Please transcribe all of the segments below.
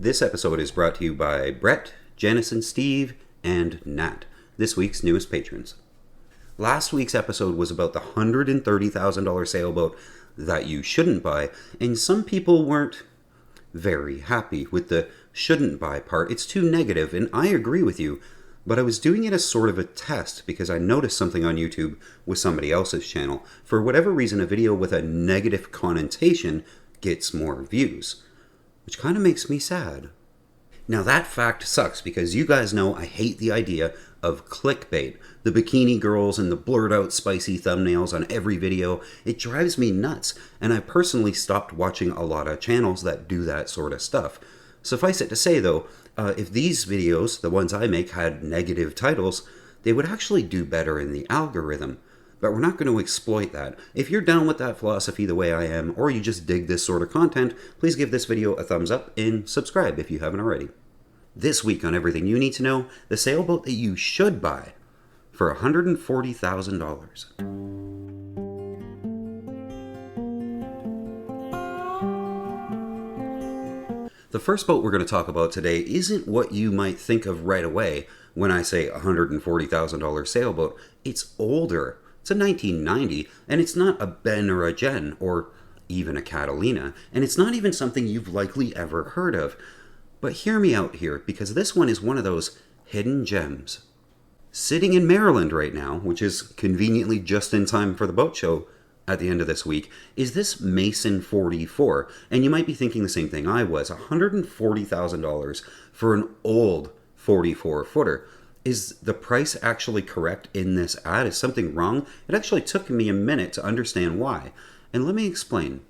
This episode is brought to you by Brett, Janice and Steve, and Nat, this week's newest patrons. Last week's episode was about the $130,000 sailboat that you shouldn't buy, and some people weren't very happy with the shouldn't buy part. It's too negative, and I agree with you, but I was doing it as sort of a test because I noticed something on YouTube with somebody else's channel. For whatever reason, a video with a negative connotation gets more views, which kind of makes me sad. Now that fact sucks because you guys know I hate the idea of clickbait. The bikini girls and the blurred out spicy thumbnails on every video. It drives me nuts, and I personally stopped watching a lot of channels that do that sort of stuff. Suffice it to say though, if these videos, the ones I make, had negative titles, they would actually do better in the algorithm. But we're not going to exploit that. If you're down with that philosophy the way I am, or you just dig this sort of content, please give this video a thumbs up and subscribe if you haven't already. This week on Everything You Need to Know, the sailboat that you should buy for $140,000. The first boat we're going to talk about today isn't what you might think of right away when I say $140,000 sailboat. It's older. It's a 1990, and it's not a Ben or a Jen, or even a Catalina, and it's not even something you've likely ever heard of. But hear me out here, because this one is one of those hidden gems. Sitting in Maryland right now, which is conveniently just in time for the boat show at the end of this week, is this Mason 44. And you might be thinking the same thing I was, $140,000 for an old 44-footer. Is the price actually correct in this ad? Is something wrong? It actually took me a minute to understand why. And let me explain.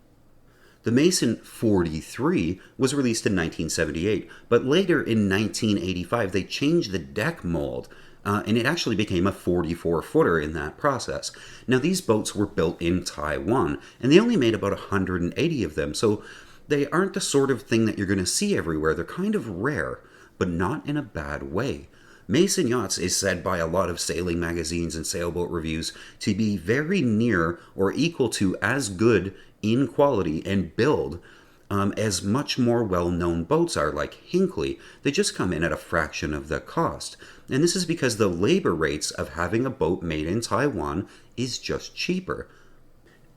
The Mason 43 was released in 1978, but later in 1985 they changed the deck mold, and it actually became a 44-footer in that process. Now these boats were built in Taiwan, and they only made about 180 of them, so they aren't the sort of thing that you're going to see everywhere. They're kind of rare, but not in a bad way. Mason Yachts is said by a lot of sailing magazines and sailboat reviews to be very near or equal to as good in quality and build as much more well-known boats are, like Hinckley. They just come in at a fraction of the cost. And this is because the labor rates of having a boat made in Taiwan is just cheaper.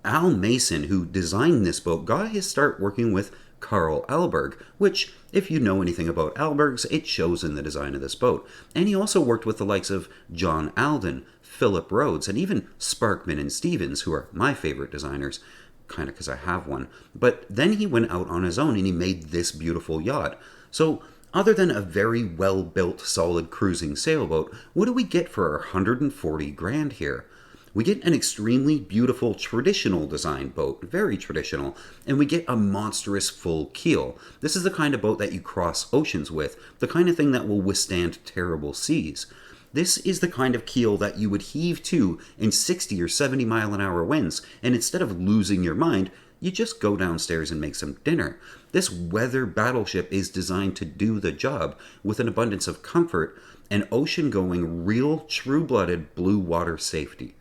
Al Mason, who designed this boat, got his start working with Carl Alberg, which, if you know anything about Albergs, it shows in the design of this boat. And he also worked with the likes of John Alden, Philip Rhodes, and even Sparkman and Stevens, who are my favorite designers, kind of because I have one. But then he went out on his own and he made this beautiful yacht. So, other than a very well-built, solid cruising sailboat, what do we get for our 140 grand here? We get an extremely beautiful traditional design boat, very traditional, and we get a monstrous full keel. This is the kind of boat that you cross oceans with, the kind of thing that will withstand terrible seas. This is the kind of keel that you would heave to in 60 or 70 mile an hour winds, and instead of losing your mind, you just go downstairs and make some dinner. This weather battleship is designed to do the job with an abundance of comfort and ocean-going, real, true-blooded blue water safety.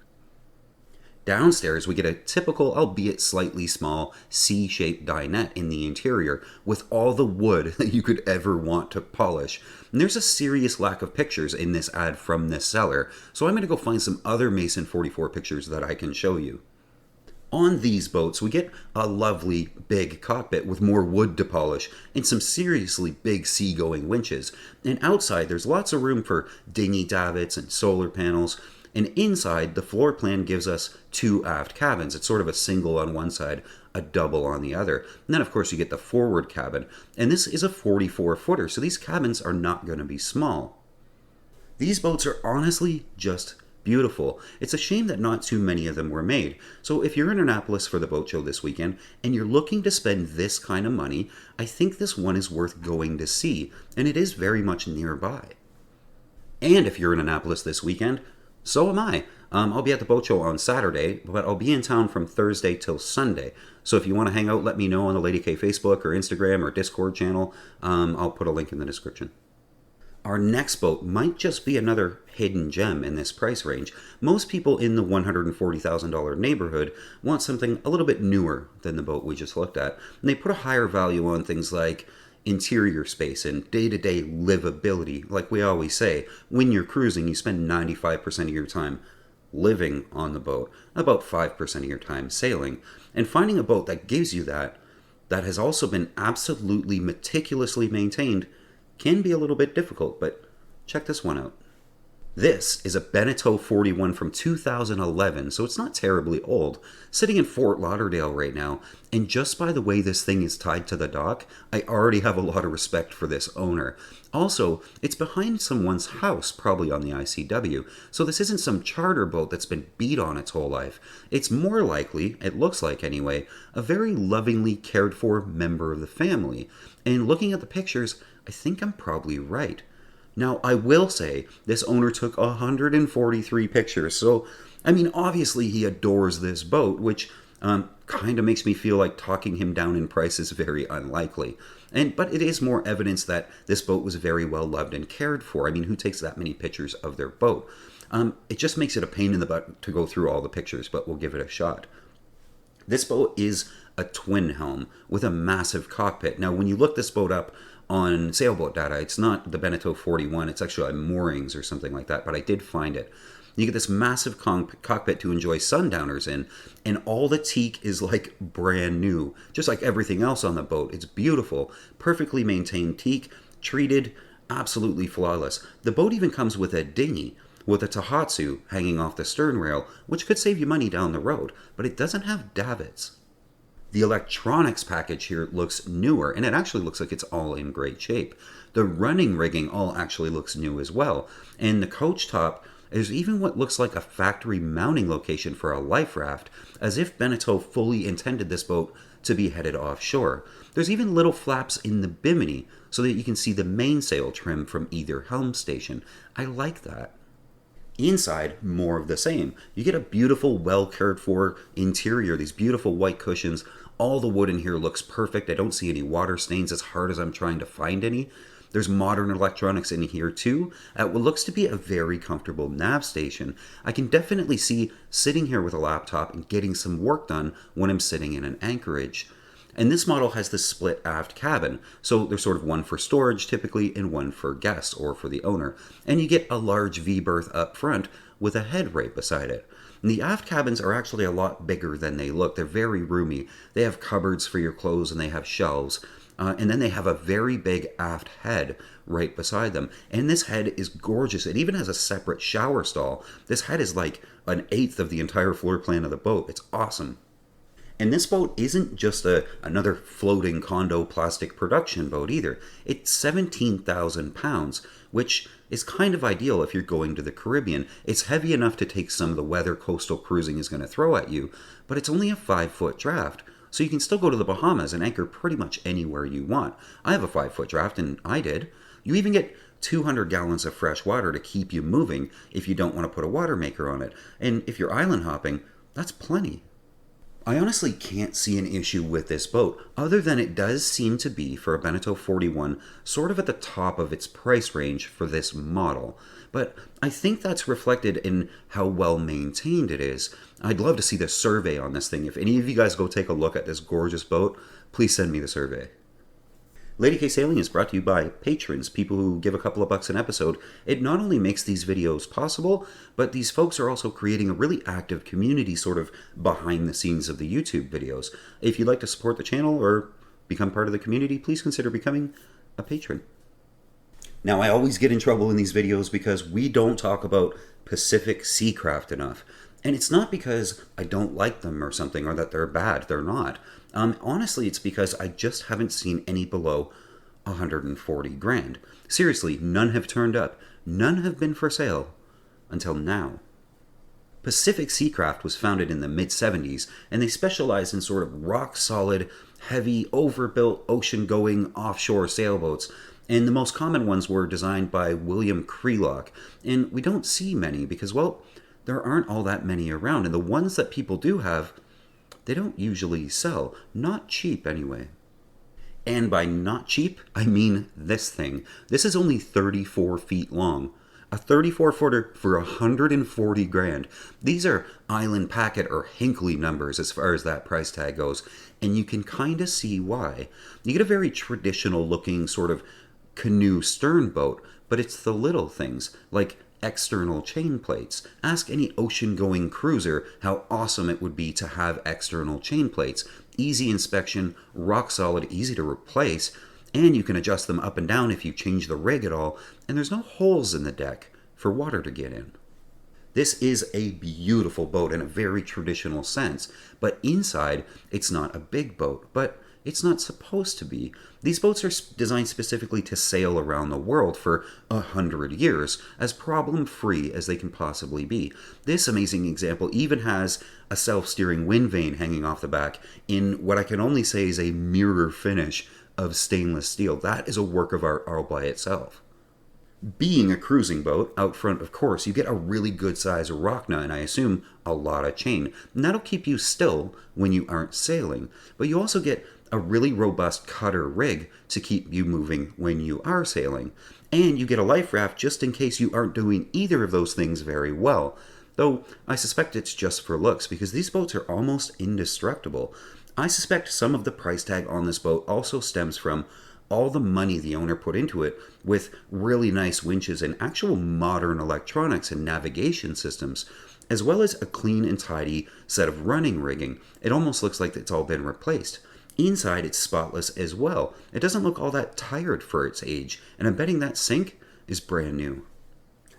Downstairs, we get a typical, albeit slightly small, C-shaped dinette in the interior with all the wood that you could ever want to polish. And there's a serious lack of pictures in this ad from this seller, so I'm going to go find some other Mason 44 pictures that I can show you. On these boats, we get a lovely big cockpit with more wood to polish and some seriously big seagoing winches. And outside, there's lots of room for dinghy davits and solar panels. And inside, the floor plan gives us two aft cabins. It's sort of a single on one side, a double on the other. And then, of course, you get the forward cabin. And this is a 44-footer, so these cabins are not going to be small. These boats are honestly just beautiful. It's a shame that not too many of them were made. So if you're in Annapolis for the boat show this weekend, and you're looking to spend this kind of money, I think this one is worth going to see. And it is very much nearby. And if you're in Annapolis this weekend, so am I. I'll be at the boat show on Saturday, but I'll be in town from Thursday till Sunday. So if you want to hang out, let me know on the Lady K Facebook or Instagram or Discord channel. I'll put a link in the description. Our next boat might just be another hidden gem in this price range. Most people in the $140,000 neighborhood want something a little bit newer than the boat we just looked at. And they put a higher value on things like interior space and day-to-day livability. Like we always say, when you're cruising, you spend 95% of your time living on the boat, about 5% of your time sailing. And finding a boat that gives you that has also been absolutely meticulously maintained, can be a little bit difficult, but check this one out. This is a Beneteau 41 from 2011, so it's not terribly old, sitting in Fort Lauderdale right now, and just by the way this thing is tied to the dock, I already have a lot of respect for this owner. Also, it's behind someone's house, probably on the ICW, so this isn't some charter boat that's been beat on its whole life. It's more likely, it looks like anyway, a very lovingly cared for member of the family, and looking at the pictures, I think I'm probably right. Now, I will say, this owner took 143 pictures, so, I mean, obviously he adores this boat, which kind of makes me feel like talking him down in price is very unlikely. But it is more evidence that this boat was very well loved and cared for. I mean, who takes that many pictures of their boat? It just makes it a pain in the butt to go through all the pictures, but we'll give it a shot. This boat is a twin helm with a massive cockpit. Now, when you look this boat up on Sailboat data, it's not the Beneteau 41, it's actually on moorings or something like that, but I did find it. You get this massive cockpit to enjoy sundowners in, and all the teak is like brand new, just like everything else on the boat. It's beautiful, perfectly maintained teak, treated, absolutely flawless. The boat even comes with a dinghy with a Tahatsu hanging off the stern rail, which could save you money down the road, but it doesn't have davits. The electronics package here looks newer, and it actually looks like it's all in great shape. The running rigging all actually looks new as well, and the coach top, there's even what looks like a factory mounting location for a life raft, as if Beneteau fully intended this boat to be headed offshore. There's even little flaps in the bimini so that you can see the mainsail trim from either helm station. I like that. Inside, more of the same. You get a beautiful, well cared for interior, these beautiful white cushions. All the wood in here looks perfect. I don't see any water stains as hard as I'm trying to find any. There's modern electronics in here too, at what looks to be a very comfortable nav station. I can definitely see sitting here with a laptop and getting some work done when I'm sitting in an anchorage. And this model has the split aft cabin, so there's sort of one for storage typically and one for guests or for the owner. And you get a large V-berth up front with a head right beside it. And the aft cabins are actually a lot bigger than they look. They're very roomy. They have cupboards for your clothes and they have shelves. And then they have a very big aft head right beside them. And this head is gorgeous. It even has a separate shower stall. This head is like an eighth of the entire floor plan of the boat. It's awesome. And this boat isn't just another floating Condo plastic production boat either. It's 17,000 pounds, which is kind of ideal if you're going to the Caribbean. It's heavy enough to take some of the weather coastal cruising is going to throw at you, but it's only a 5-foot draft. So you can still go to the Bahamas and anchor pretty much anywhere you want. I have a 5-foot draft, and I did. You even get 200 gallons of fresh water to keep you moving if you don't want to put a water maker on it. And if you're island hopping, that's plenty. I honestly can't see an issue with this boat, other than it does seem to be, for a Beneteau 41, sort of at the top of its price range for this model. But I think that's reflected in how well maintained it is. I'd love to see the survey on this thing. If any of you guys go take a look at this gorgeous boat, please send me the survey. Lady K Sailing is brought to you by patrons, people who give a couple of bucks an episode. It not only makes these videos possible, but these folks are also creating a really active community sort of behind the scenes of the YouTube videos. If you'd like to support the channel or become part of the community, please consider becoming a patron. Now, I always get in trouble in these videos because we don't talk about Pacific Seacraft enough. And it's not because I don't like them or something, or that they're bad. They're not. Honestly, it's because I just haven't seen any below 140 grand. Seriously, none have turned up. None have been for sale until now. Pacific Seacraft was founded in the mid-70s, and they specialize in sort of rock-solid, heavy, overbuilt, ocean-going offshore sailboats. And the most common ones were designed by William Creelock. And we don't see many because, well, there aren't all that many around. And the ones that people do have, they don't usually sell. Not cheap, anyway. And by not cheap, I mean this thing. This is only 34 feet long. A A 34 footer for 140 grand. These are Island Packet or Hinckley numbers as far as that price tag goes, and you can kind of see why. You get a very traditional looking sort of canoe stern boat, but it's the little things like external chain plates. Ask any ocean going cruiser how awesome it would be to have external chain plates. Easy inspection, rock solid, easy to replace, and you can adjust them up and down if you change the rig at all, and there's no holes in the deck for water to get in. This is a beautiful boat in a very traditional sense, but inside it's not a big boat, but it's not supposed to be. These boats are designed specifically to sail around the world for 100 years, as problem-free as they can possibly be. This amazing example even has a self-steering wind vane hanging off the back in what I can only say is a mirror finish of stainless steel. That is a work of art all by itself. Being a cruising boat, out front, of course, you get a really good size rock nut, and I assume a lot of chain. And that'll keep you still when you aren't sailing. But you also get a really robust cutter rig to keep you moving when you are sailing. And you get a life raft just in case you aren't doing either of those things very well. Though I suspect it's just for looks, because these boats are almost indestructible. I suspect some of the price tag on this boat also stems from all the money the owner put into it, with really nice winches and actual modern electronics and navigation systems, as well as a clean and tidy set of running rigging. It almost looks like it's all been replaced. Inside, it's spotless as well. It doesn't look all that tired for its age, and I'm betting that sink is brand new.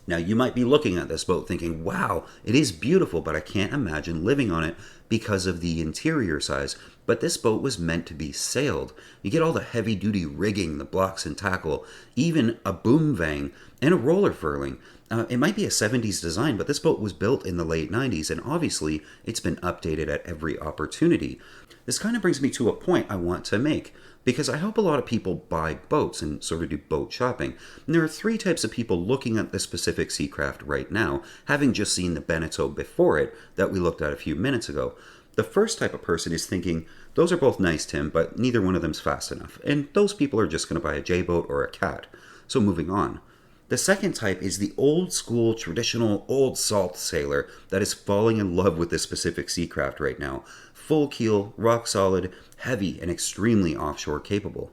Now, you might be looking at this boat thinking, wow, it is beautiful, but I can't imagine living on it because of the interior size. But this boat was meant to be sailed. You get all the heavy-duty rigging, the blocks and tackle, even a boom vang, and a roller furling. It might be a 70s design, but this boat was built in the late 90s, and obviously it's been updated at every opportunity. This kind of brings me to a point I want to make, because I hope a lot of people buy boats and sort of do boat shopping. And there are three types of people looking at the specific Seacraft right now, having just seen the Beneteau before it that we looked at a few minutes ago. The first type of person is thinking, those are both nice, Tim, but neither one of them's fast enough. And those people are just going to buy a J-boat or a Cat. So moving on. The second type is the old school, traditional, old salt sailor that is falling in love with this specific Seacraft right now. Full keel, rock solid, heavy, and extremely offshore capable.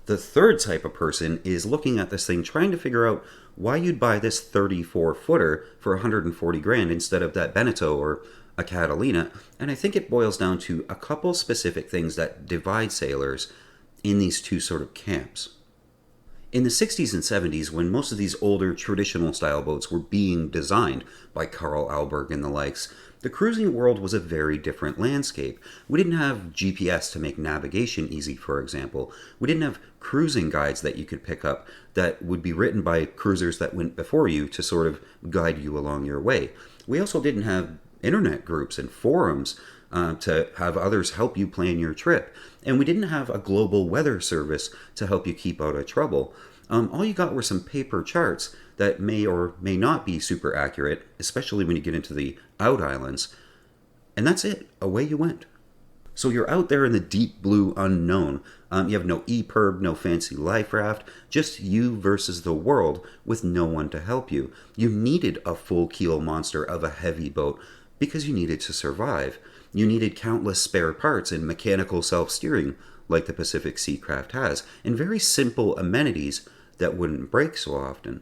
The third type of person is looking at this thing trying to figure out why you'd buy this 34 footer for 140 grand instead of that Beneteau or a Catalina, and I think it boils down to a couple specific things that divide sailors in these two sort of camps. In the 60s and 70s, when most of these older traditional style boats were being designed by Carl Alberg and the likes, the cruising world was a very different landscape. We didn't have GPS to make navigation easy, for example. We didn't have cruising guides that you could pick up that would be written by cruisers that went before you to sort of guide you along your way. We also didn't have internet groups and forums to have others help you plan your trip. And we didn't have a global weather service to help you keep out of trouble. All you got were some paper charts that may or may not be super accurate, especially when you get into the out islands. And that's it. Away you went. So you're out there in the deep blue unknown. You have no EPIRB, no fancy life raft, just you versus the world with no one to help you. You needed a full keel monster of a heavy boat because you needed to survive. You needed countless spare parts and mechanical self-steering like the Pacific Seacraft has, and very simple amenities that wouldn't break so often.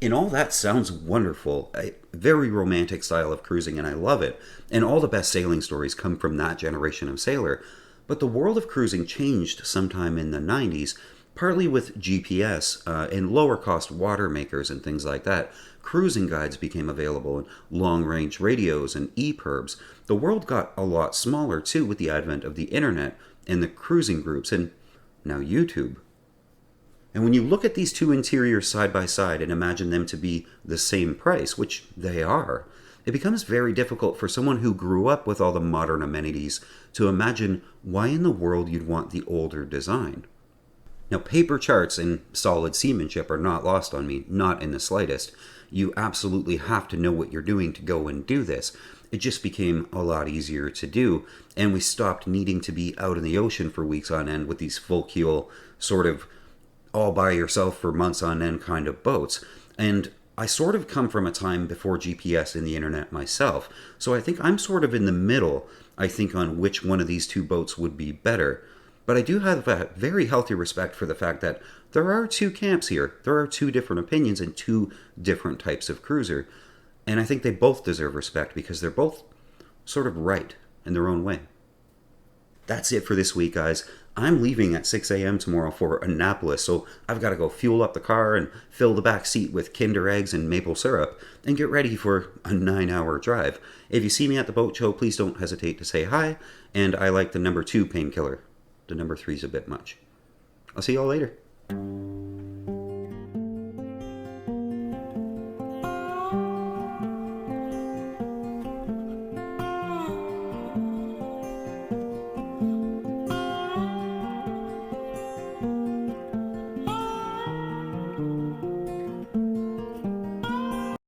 And all that sounds wonderful, a very romantic style of cruising, and I love it. And all the best sailing stories come from that generation of sailor. But the world of cruising changed sometime in the 90s, partly with GPS and lower cost water makers and things like that. Cruising guides became available and long-range radios and EPIRBs. The world got a lot smaller too with the advent of the internet and the cruising groups and now YouTube. And when you look at these two interiors side by side and imagine them to be the same price, which they are, it becomes very difficult for someone who grew up with all the modern amenities to imagine why in the world you'd want the older design. Now, paper charts and solid seamanship are not lost on me, not in the slightest. You absolutely have to know what you're doing to go and do this. It just became a lot easier to do, and we stopped needing to be out in the ocean for weeks on end with these full keel, sort of all by yourself for months on end kind of boats. And I sort of come from a time before GPS and the internet myself, so I think I'm sort of in the middle, I think, on which one of these two boats would be better. But I do have a very healthy respect for the fact that there are two camps here. There are two different opinions and two different types of cruiser. And I think they both deserve respect because they're both sort of right in their own way. That's it for this week, guys. I'm leaving at 6 a.m. tomorrow for Annapolis, so I've got to go fuel up the car and fill the back seat with Kinder eggs and maple syrup and get ready for a 9-hour drive. If you see me at the boat show, please don't hesitate to say hi, and I like the number 2 painkiller. The number 3's a bit much. I'll see y'all later.